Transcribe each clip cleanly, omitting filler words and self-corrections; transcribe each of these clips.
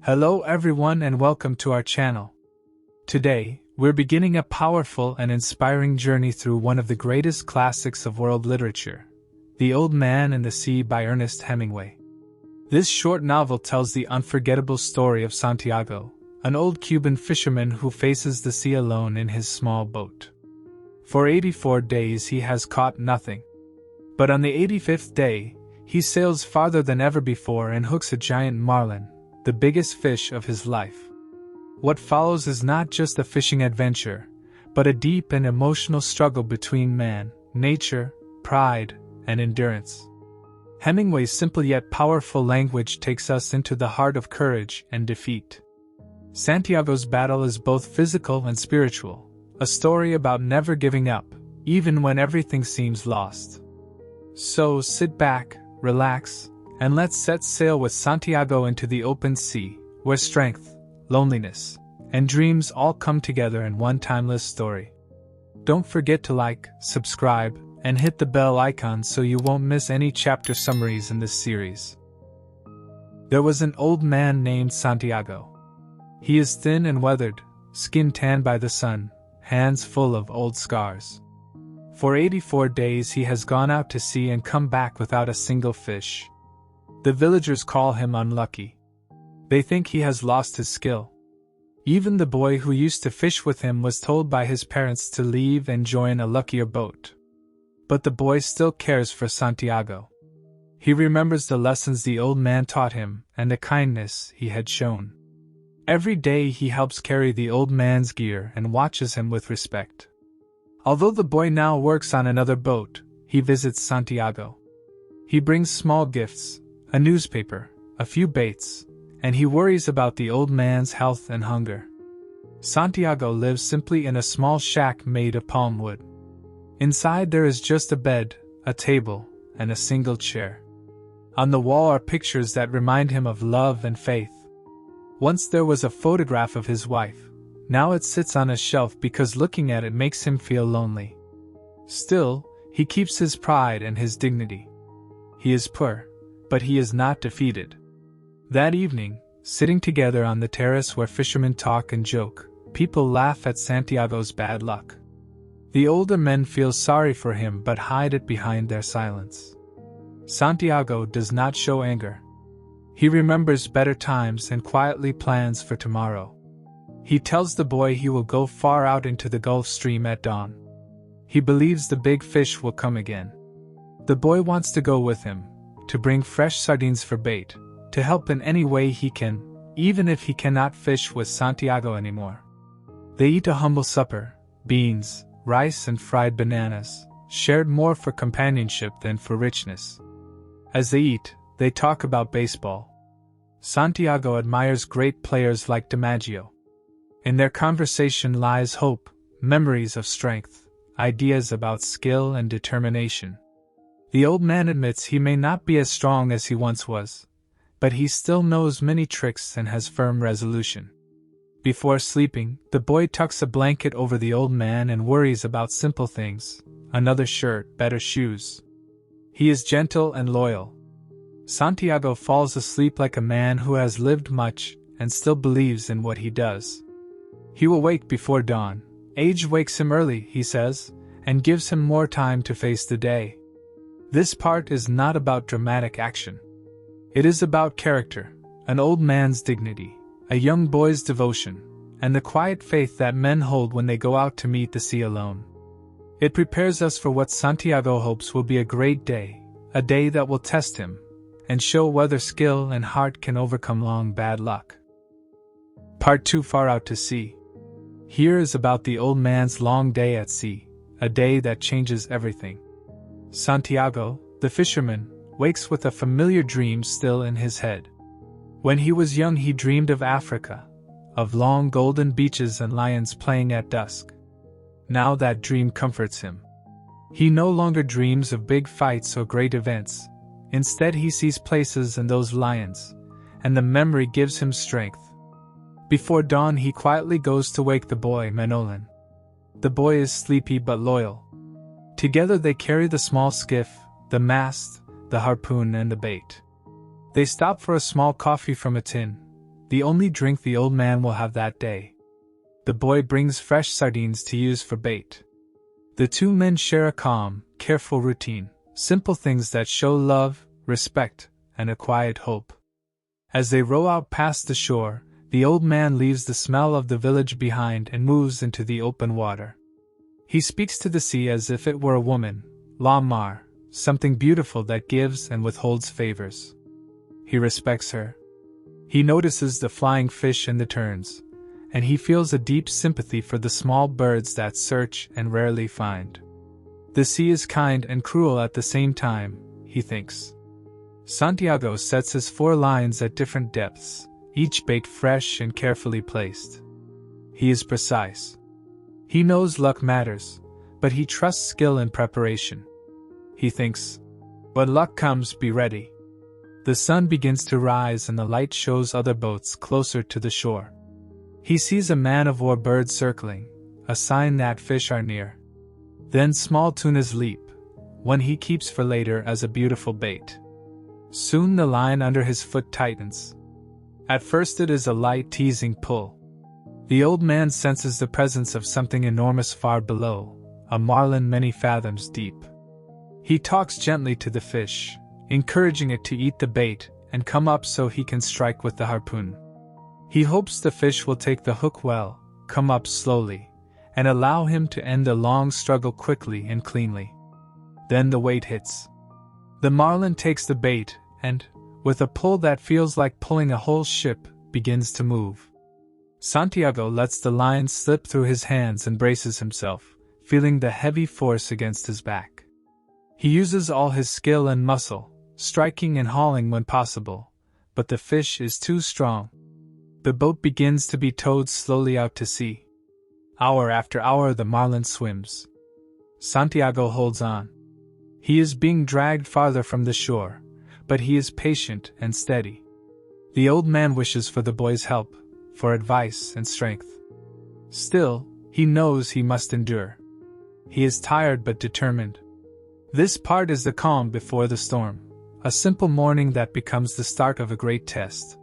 Hello everyone and welcome to our channel. Today, we're beginning a powerful and inspiring journey through one of the greatest classics of world literature, The Old Man and the Sea by Ernest Hemingway. This short novel tells the unforgettable story of Santiago, an old Cuban fisherman who faces the sea alone in his small boat. For 84 days he has caught nothing. But on the 85th day, he sails farther than ever before and hooks a giant marlin, the biggest fish of his life. What follows is not just a fishing adventure, but a deep and emotional struggle between man, nature, pride, and endurance. Hemingway's simple yet powerful language takes us into the heart of courage and defeat. Santiago's battle is both physical and spiritual, a story about never giving up, even when everything seems lost. So sit back, relax, and let's set sail with Santiago into the open sea, where strength, loneliness, and dreams all come together in one timeless story. Don't forget to like, subscribe, and hit the bell icon so you won't miss any chapter summaries in this series. There was an old man named Santiago. He is thin and weathered, skin tanned by the sun, hands full of old scars. For 84 days he has gone out to sea and come back without a single fish. The villagers call him unlucky. They think he has lost his skill. Even the boy who used to fish with him was told by his parents to leave and join a luckier boat. But the boy still cares for Santiago. He remembers the lessons the old man taught him and the kindness he had shown. Every day he helps carry the old man's gear and watches him with respect. Although the boy now works on another boat, he visits Santiago. He brings small gifts, a newspaper, a few baits, and he worries about the old man's health and hunger. Santiago lives simply in a small shack made of palm wood. Inside there is just a bed, a table, and a single chair. On the wall are pictures that remind him of love and faith. Once there was a photograph of his wife. Now it sits on a shelf because looking at it makes him feel lonely. Still, he keeps his pride and his dignity. He is poor, but he is not defeated. That evening, sitting together on the terrace where fishermen talk and joke, people laugh at Santiago's bad luck. The older men feel sorry for him but hide it behind their silence. Santiago does not show anger. He remembers better times and quietly plans for tomorrow. He tells the boy he will go far out into the Gulf Stream at dawn. He believes the big fish will come again. The boy wants to go with him, to bring fresh sardines for bait, to help in any way he can, even if he cannot fish with Santiago anymore. They eat a humble supper, beans, rice and fried bananas, shared more for companionship than for richness. As they eat, they talk about baseball. Santiago admires great players like DiMaggio. In their conversation lies hope, memories of strength, ideas about skill and determination. The old man admits he may not be as strong as he once was, but he still knows many tricks and has firm resolution. Before sleeping, the boy tucks a blanket over the old man and worries about simple things, another shirt, better shoes. He is gentle and loyal. Santiago falls asleep like a man who has lived much and still believes in what he does. He will wake before dawn. Age wakes him early, he says, and gives him more time to face the day. This part is not about dramatic action. It is about character, an old man's dignity, a young boy's devotion, and the quiet faith that men hold when they go out to meet the sea alone. It prepares us for what Santiago hopes will be a great day, a day that will test him, and show whether skill and heart can overcome long bad luck. Part 2: Far Out to Sea. Here is about the old man's long day at sea, a day that changes everything. Santiago, the fisherman, wakes with a familiar dream still in his head. When he was young he dreamed of Africa, of long golden beaches and lions playing at dusk. Now that dream comforts him. He no longer dreams of big fights or great events. Instead he sees places and those lions, and the memory gives him strength. Before dawn he quietly goes to wake the boy, Marlin. The boy is sleepy but loyal. Together they carry the small skiff, the mast, the harpoon and the bait. They stop for a small coffee from a tin, the only drink the old man will have that day. The boy brings fresh sardines to use for bait. The two men share a calm, careful routine, simple things that show love, respect, and a quiet hope. As they row out past the shore, the old man leaves the smell of the village behind and moves into the open water. He speaks to the sea as if it were a woman, la mar, something beautiful that gives and withholds favors. He respects her. He notices the flying fish and the terns, and he feels a deep sympathy for the small birds that search and rarely find. The sea is kind and cruel at the same time, he thinks. Santiago sets his 4 lines at different depths, each bait fresh and carefully placed. He is precise. He knows luck matters, but he trusts skill and preparation. He thinks, when luck comes, be ready. The sun begins to rise and the light shows other boats closer to the shore. He sees a man-of-war bird circling, a sign that fish are near. Then small tunas leap, one he keeps for later as a beautiful bait. Soon the line under his foot tightens. At first it is a light, teasing pull. The old man senses the presence of something enormous far below, a marlin many fathoms deep. He talks gently to the fish, encouraging it to eat the bait and come up so he can strike with the harpoon. He hopes the fish will take the hook well, come up slowly, and allow him to end the long struggle quickly and cleanly. Then the weight hits. The marlin takes the bait and, with a pull that feels like pulling a whole ship, begins to move. Santiago lets the line slip through his hands and braces himself, feeling the heavy force against his back. He uses all his skill and muscle, striking and hauling when possible, but the fish is too strong. The boat begins to be towed slowly out to sea. Hour after hour the marlin swims. Santiago holds on. He is being dragged farther from the shore, but he is patient and steady. The old man wishes for the boy's help, for advice and strength. Still, he knows he must endure. He is tired but determined. This part is the calm before the storm, a simple morning that becomes the start of a great test.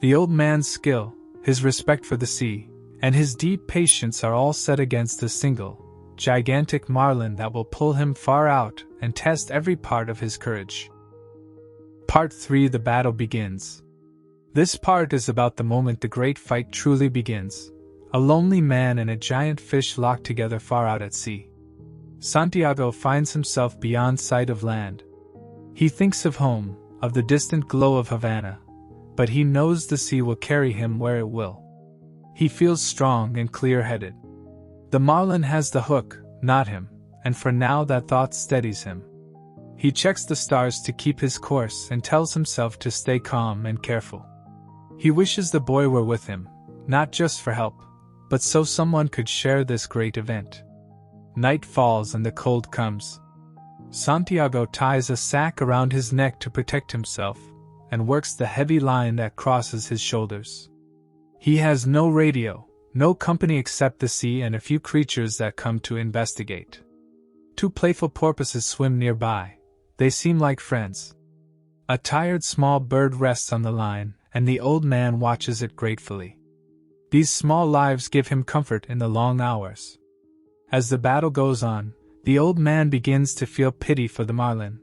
The old man's skill, his respect for the sea, and his deep patience are all set against a single, gigantic marlin that will pull him far out and test every part of his courage. Part 3: The battle begins. This part is about the moment the great fight truly begins. A lonely man and a giant fish locked together far out at sea. Santiago finds himself beyond sight of land. He thinks of home, of the distant glow of Havana, but he knows the sea will carry him where it will. He feels strong and clear-headed. The marlin has the hook, not him, and for now that thought steadies him. He checks the stars to keep his course and tells himself to stay calm and careful. He wishes the boy were with him, not just for help, but so someone could share this great event. Night falls and the cold comes. Santiago ties a sack around his neck to protect himself, and works the heavy line that crosses his shoulders. He has no radio, no company except the sea and a few creatures that come to investigate. 2 playful porpoises swim nearby. They seem like friends. A tired small bird rests on the line, and the old man watches it gratefully. These small lives give him comfort in the long hours. As the battle goes on, the old man begins to feel pity for the marlin.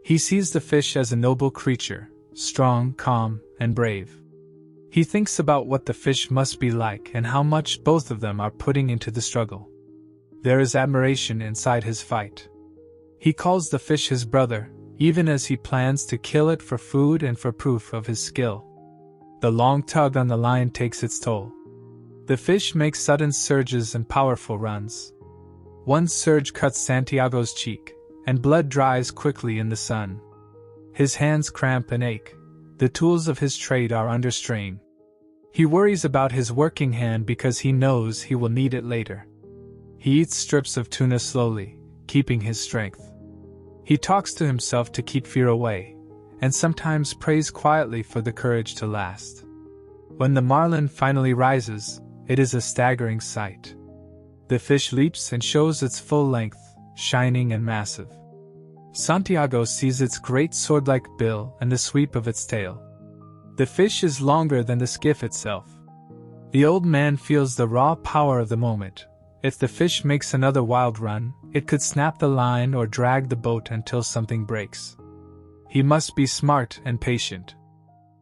He sees the fish as a noble creature, strong, calm, and brave. He thinks about what the fish must be like and how much both of them are putting into the struggle. There is admiration inside his fight. He calls the fish his brother, even as he plans to kill it for food and for proof of his skill. The long tug on the line takes its toll. The fish makes sudden surges and powerful runs. One surge cuts Santiago's cheek, and blood dries quickly in the sun. His hands cramp and ache. The tools of his trade are under strain. He worries about his working hand because he knows he will need it later. He eats strips of tuna slowly, keeping his strength. He talks to himself to keep fear away, and sometimes prays quietly for the courage to last. When the marlin finally rises, it is a staggering sight. The fish leaps and shows its full length, shining and massive. Santiago sees its great sword-like bill and the sweep of its tail. The fish is longer than the skiff itself. The old man feels the raw power of the moment. If the fish makes another wild run, it could snap the line or drag the boat until something breaks. He must be smart and patient.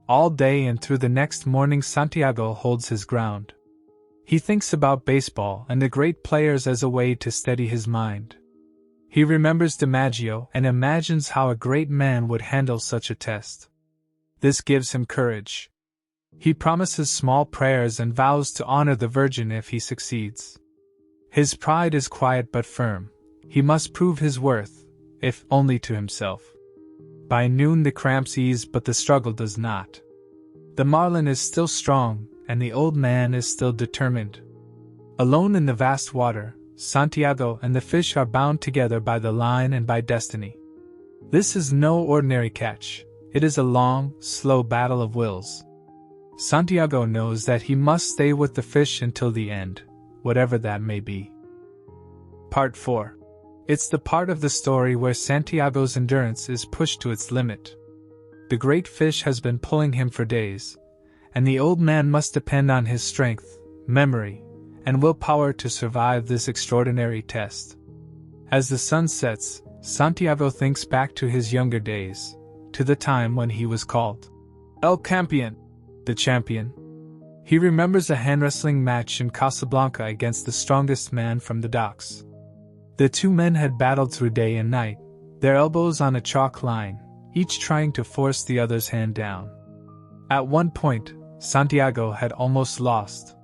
All day and through the next morning, Santiago holds his ground. He thinks about baseball and the great players as a way to steady his mind. He remembers DiMaggio and imagines how a great man would handle such a test. This gives him courage. He promises small prayers and vows to honor the Virgin if he succeeds. His pride is quiet but firm. He must prove his worth, if only to himself. By noon the cramps ease, but the struggle does not. The marlin is still strong, and the old man is still determined. Alone in the vast water, Santiago and the fish are bound together by the line and by destiny. This is no ordinary catch. It is a long, slow battle of wills. Santiago knows that he must stay with the fish until the end, whatever that may be. Part 4. It's the part of the story where Santiago's endurance is pushed to its limit. The great fish has been pulling him for days, and the old man must depend on his strength, memory, and willpower to survive this extraordinary test. As the sun sets, Santiago thinks back to his younger days, to the time when he was called El Campeón, the champion. He remembers a hand-wrestling match in Casablanca against the strongest man from the docks. The two men had battled through day and night, their elbows on a chalk line, each trying to force the other's hand down. At one point, Santiago had almost lost.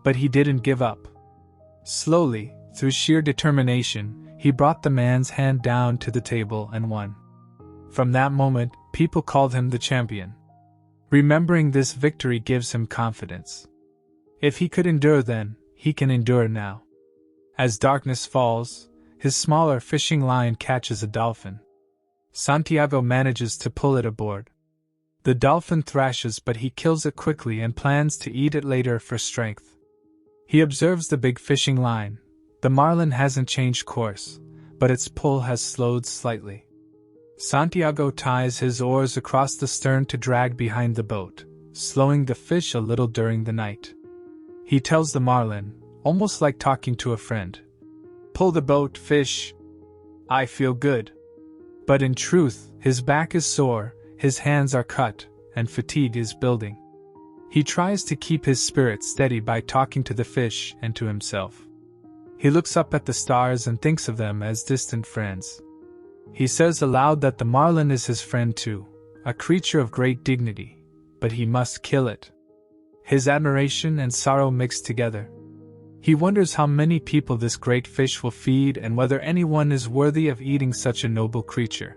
But he didn't give up. Slowly, through sheer determination, he brought the man's hand down to the table and won. From that moment, people called him the champion. Remembering this victory gives him confidence. If he could endure then, he can endure now. As darkness falls, his smaller fishing line catches a dolphin. Santiago manages to pull it aboard. The dolphin thrashes, but he kills it quickly and plans to eat it later for strength. He observes the big fishing line. The marlin hasn't changed course, but its pull has slowed slightly. Santiago ties his oars across the stern to drag behind the boat, slowing the fish a little during the night. He tells the marlin, almost like talking to a friend, "Pull the boat, fish. I feel good." But in truth, his back is sore, his hands are cut, and fatigue is building. He tries to keep his spirit steady by talking to the fish and to himself. He looks up at the stars and thinks of them as distant friends. He says aloud that the marlin is his friend too, a creature of great dignity, but he must kill it. His admiration and sorrow mix together. He wonders how many people this great fish will feed and whether anyone is worthy of eating such a noble creature.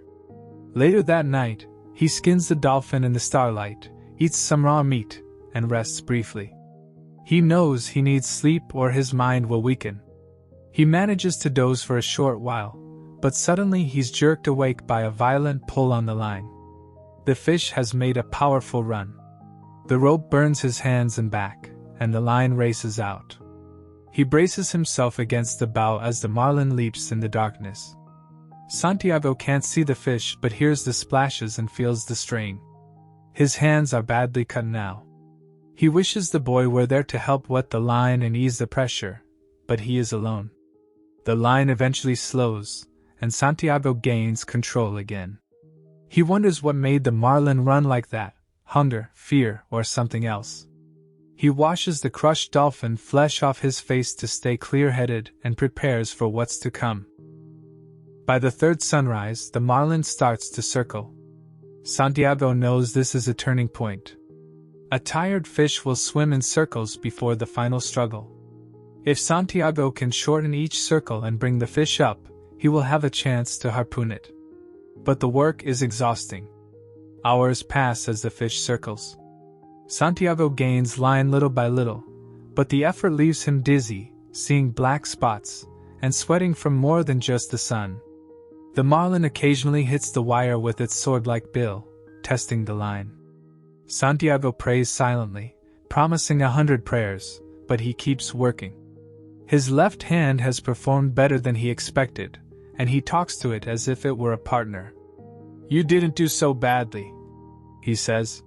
Later that night, he skins the dolphin in the starlight, eats some raw meat, and rests briefly. He knows he needs sleep or his mind will weaken. He manages to doze for a short while, but suddenly he's jerked awake by a violent pull on the line. The fish has made a powerful run. The rope burns his hands and back, and the line races out. He braces himself against the bow as the marlin leaps in the darkness. Santiago can't see the fish but hears the splashes and feels the strain. His hands are badly cut now. He wishes the boy were there to help wet the line and ease the pressure, but he is alone. The line eventually slows, and Santiago gains control again. He wonders what made the marlin run like that, hunger, fear, or something else. He washes the crushed dolphin flesh off his face to stay clear-headed and prepares for what's to come. By the third sunrise, the marlin starts to circle. Santiago knows this is a turning point. A tired fish will swim in circles before the final struggle. If Santiago can shorten each circle and bring the fish up, he will have a chance to harpoon it. But the work is exhausting. Hours pass as the fish circles. Santiago gains line little by little, but the effort leaves him dizzy, seeing black spots, and sweating from more than just the sun. The marlin occasionally hits the wire with its sword-like bill, testing the line. Santiago prays silently, promising 100 prayers, but he keeps working. His left hand has performed better than he expected, and he talks to it as if it were a partner. "You didn't do so badly," he says.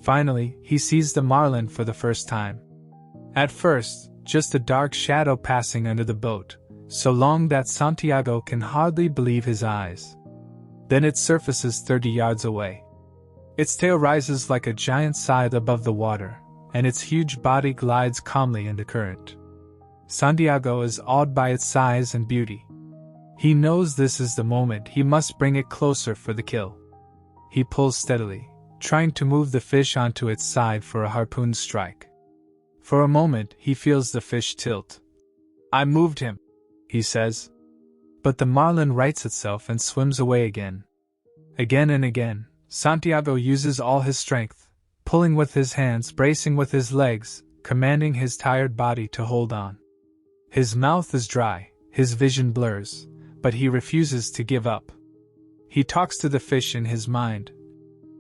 Finally, he sees the Marlin for the first time. At first, just a dark shadow passing under the boat, so long that Santiago can hardly believe his eyes. Then it surfaces 30 yards away. Its tail rises like a giant scythe above the water, and its huge body glides calmly in the current. Santiago is awed by its size and beauty. He knows this is the moment he must bring it closer for the kill. He pulls steadily, trying to move the fish onto its side for a harpoon strike. For a moment, he feels the fish tilt. "I moved him," he says. But the marlin rights itself and swims away again. Again and again, Santiago uses all his strength, pulling with his hands, bracing with his legs, commanding his tired body to hold on. His mouth is dry, his vision blurs, but he refuses to give up. He talks to the fish in his mind.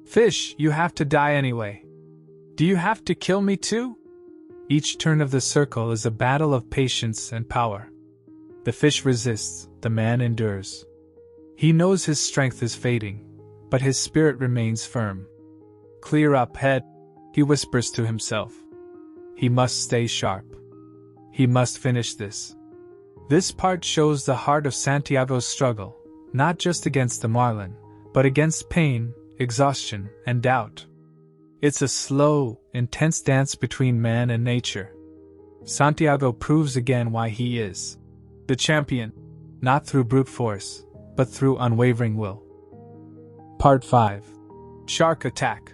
"Fish, you have to die anyway. Do you have to kill me too?" Each turn of the circle is a battle of patience and power. The fish resists, the man endures. He knows his strength is fading, but his spirit remains firm. "Clear up, head," he whispers to himself. He must stay sharp. He must finish this. This part shows the heart of Santiago's struggle, not just against the marlin, but against pain, exhaustion, and doubt. It's a slow, intense dance between man and nature. Santiago proves again why he is the champion, not through brute force, but through unwavering will. Part 5. Shark Attack.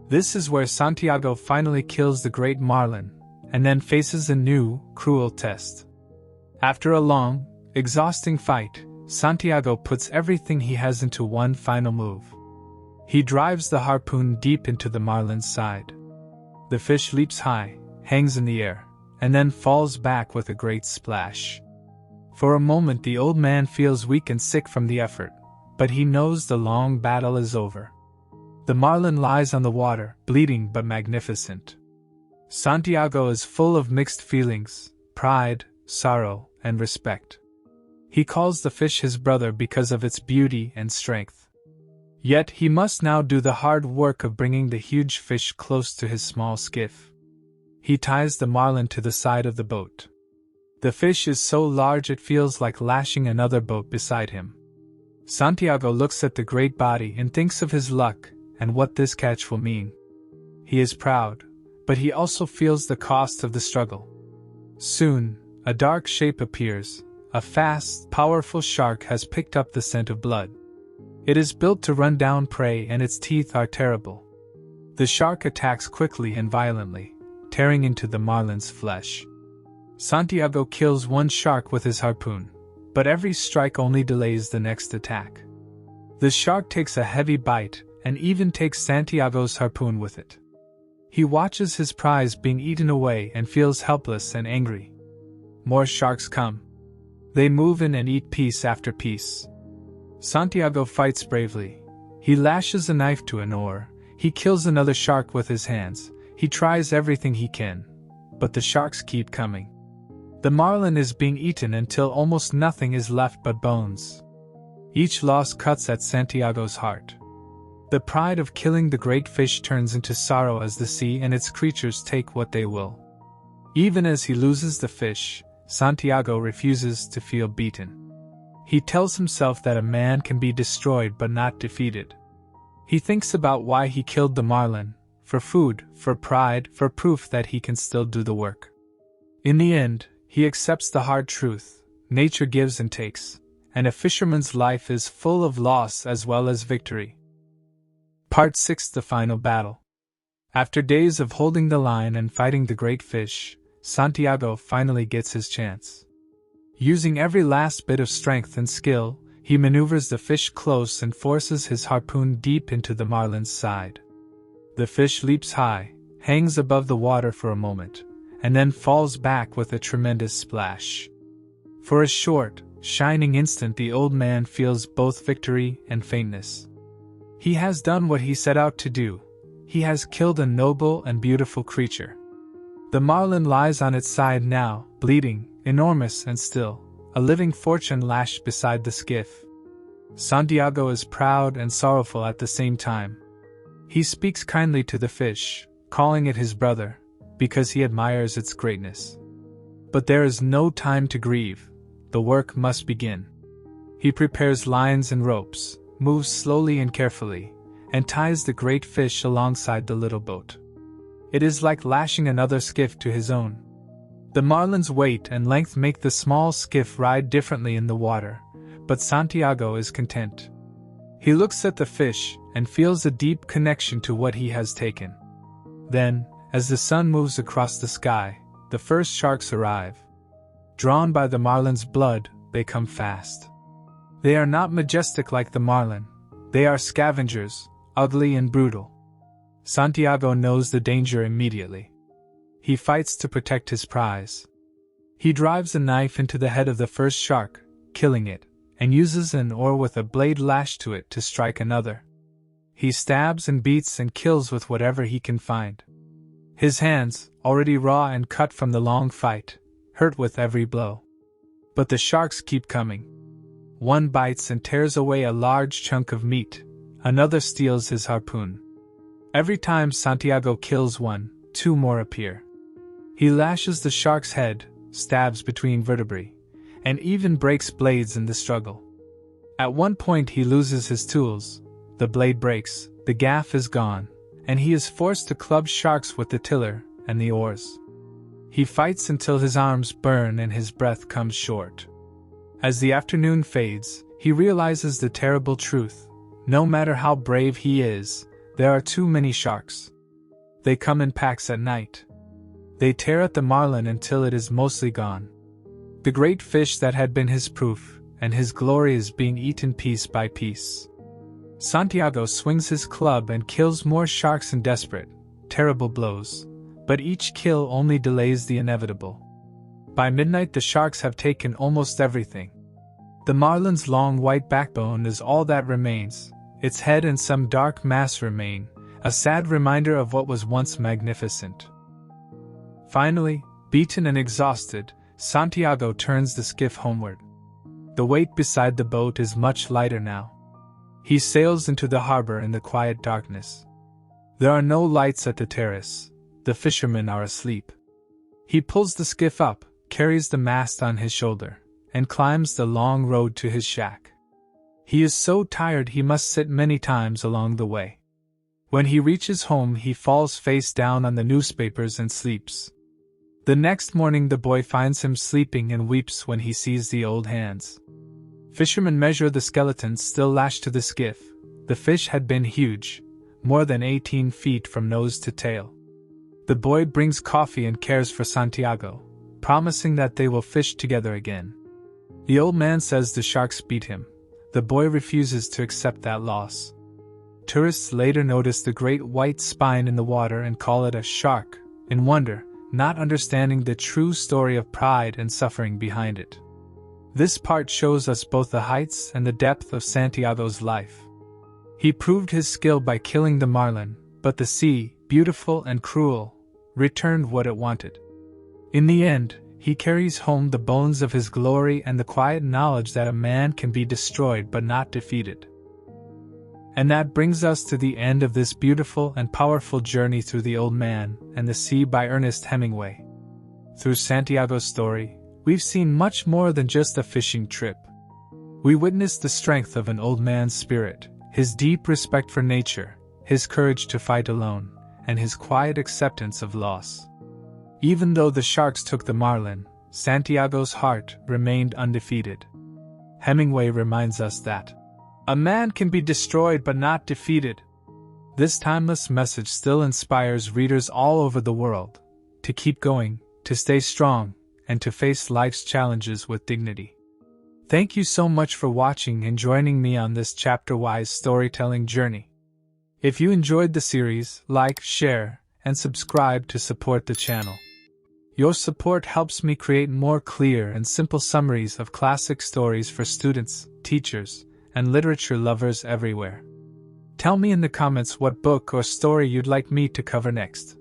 This is where Santiago finally kills the great marlin, and then faces a new, cruel test. After a long, exhausting fight, Santiago puts everything he has into one final move. He drives the harpoon deep into the marlin's side. The fish leaps high, hangs in the air, and then falls back with a great splash. For a moment the old man feels weak and sick from the effort, but he knows the long battle is over. The marlin lies on the water, bleeding but magnificent. Santiago is full of mixed feelings, pride, sorrow, and respect. He calls the fish his brother because of its beauty and strength. Yet he must now do the hard work of bringing the huge fish close to his small skiff. He ties the marlin to the side of the boat. The fish is so large it feels like lashing another boat beside him. Santiago looks at the great body and thinks of his luck and what this catch will mean. He is proud, but he also feels the cost of the struggle. Soon, a dark shape appears. A fast, powerful shark has picked up the scent of blood. It is built to run down prey and its teeth are terrible. The shark attacks quickly and violently, tearing into the marlin's flesh. Santiago kills one shark with his harpoon, but every strike only delays the next attack. The shark takes a heavy bite and even takes Santiago's harpoon with it. He watches his prize being eaten away and feels helpless and angry. More sharks come. They move in and eat piece after piece. Santiago fights bravely. He lashes a knife to an oar. He kills another shark with his hands. He tries everything he can, but the sharks keep coming. The marlin is being eaten until almost nothing is left but bones. Each loss cuts at Santiago's heart. The pride of killing the great fish turns into sorrow as the sea and its creatures take what they will. Even as he loses the fish, Santiago refuses to feel beaten. He tells himself that a man can be destroyed but not defeated. He thinks about why he killed the marlin, for food, for pride, for proof that he can still do the work. In the end, he accepts the hard truth: nature gives and takes, and a fisherman's life is full of loss as well as victory. Part 6. The Final Battle. After days of holding the line and fighting the great fish, Santiago finally gets his chance. Using every last bit of strength and skill, he maneuvers the fish close and forces his harpoon deep into the marlin's side. The fish leaps high, hangs above the water for a moment, and then falls back with a tremendous splash. For a short, shining instant the old man feels both victory and faintness. He has done what he set out to do. He has killed a noble and beautiful creature. The marlin lies on its side now, bleeding, enormous and still, a living fortune lashed beside the skiff. Santiago is proud and sorrowful at the same time. He speaks kindly to the fish, calling it his brother, because he admires its greatness. But there is no time to grieve. The work must begin. He prepares lines and ropes, moves slowly and carefully, and ties the great fish alongside the little boat. It is like lashing another skiff to his own. The marlin's weight and length make the small skiff ride differently in the water, but Santiago is content. He looks at the fish and feels a deep connection to what he has taken. Then, as the sun moves across the sky, the first sharks arrive. Drawn by the marlin's blood, they come fast. They are not majestic like the marlin. They are scavengers, ugly and brutal. Santiago knows the danger immediately. He fights to protect his prize. He drives a knife into the head of the first shark, killing it, and uses an oar with a blade lashed to it to strike another. He stabs and beats and kills with whatever he can find. His hands, already raw and cut from the long fight, hurt with every blow. But the sharks keep coming. One bites and tears away a large chunk of meat, another steals his harpoon. Every time Santiago kills one, two more appear. He lashes the shark's head, stabs between vertebrae, and even breaks blades in the struggle. At one point he loses his tools, the blade breaks, the gaff is gone, and he is forced to club sharks with the tiller and the oars. He fights until his arms burn and his breath comes short. As the afternoon fades, he realizes the terrible truth. No matter how brave he is, there are too many sharks. They come in packs at night. They tear at the marlin until it is mostly gone. The great fish that had been his proof, and his glory is being eaten piece by piece. Santiago swings his club and kills more sharks in desperate, terrible blows, but each kill only delays the inevitable. By midnight the sharks have taken almost everything. The marlin's long white backbone is all that remains, its head and some dark mass remain, a sad reminder of what was once magnificent. Finally, beaten and exhausted, Santiago turns the skiff homeward. The weight beside the boat is much lighter now. He sails into the harbor in the quiet darkness. There are no lights at the terrace. The fishermen are asleep. He pulls the skiff up, carries the mast on his shoulder, and climbs the long road to his shack. He is so tired he must sit many times along the way. When he reaches home he falls face down on the newspapers and sleeps. The next morning the boy finds him sleeping and weeps when he sees the old hands. Fishermen measure the skeletons still lashed to the skiff. The fish had been huge, more than 18 feet from nose to tail. The boy brings coffee and cares for Santiago, promising that they will fish together again. The old man says the sharks beat him. The boy refuses to accept that loss. Tourists later notice the great white spine in the water and call it a shark, in wonder, not understanding the true story of pride and suffering behind it. This part shows us both the heights and the depth of Santiago's life. He proved his skill by killing the marlin, but the sea, beautiful and cruel, returned what it wanted. In the end, he carries home the bones of his glory and the quiet knowledge that a man can be destroyed but not defeated. And that brings us to the end of this beautiful and powerful journey through The Old Man and the Sea by Ernest Hemingway. Through Santiago's story, we've seen much more than just a fishing trip. We witnessed the strength of an old man's spirit, his deep respect for nature, his courage to fight alone, and his quiet acceptance of loss. Even though the sharks took the marlin, Santiago's heart remained undefeated. Hemingway reminds us that a man can be destroyed but not defeated. This timeless message still inspires readers all over the world to keep going, to stay strong, and to face life's challenges with dignity. Thank you so much for watching and joining me on this chapter-wise storytelling journey. If you enjoyed the series, like, share, and subscribe to support the channel. Your support helps me create more clear and simple summaries of classic stories for students, teachers, and literature lovers everywhere. Tell me in the comments what book or story you'd like me to cover next.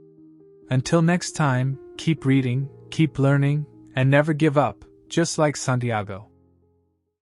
Until next time, keep reading, keep learning, and never give up, just like Santiago.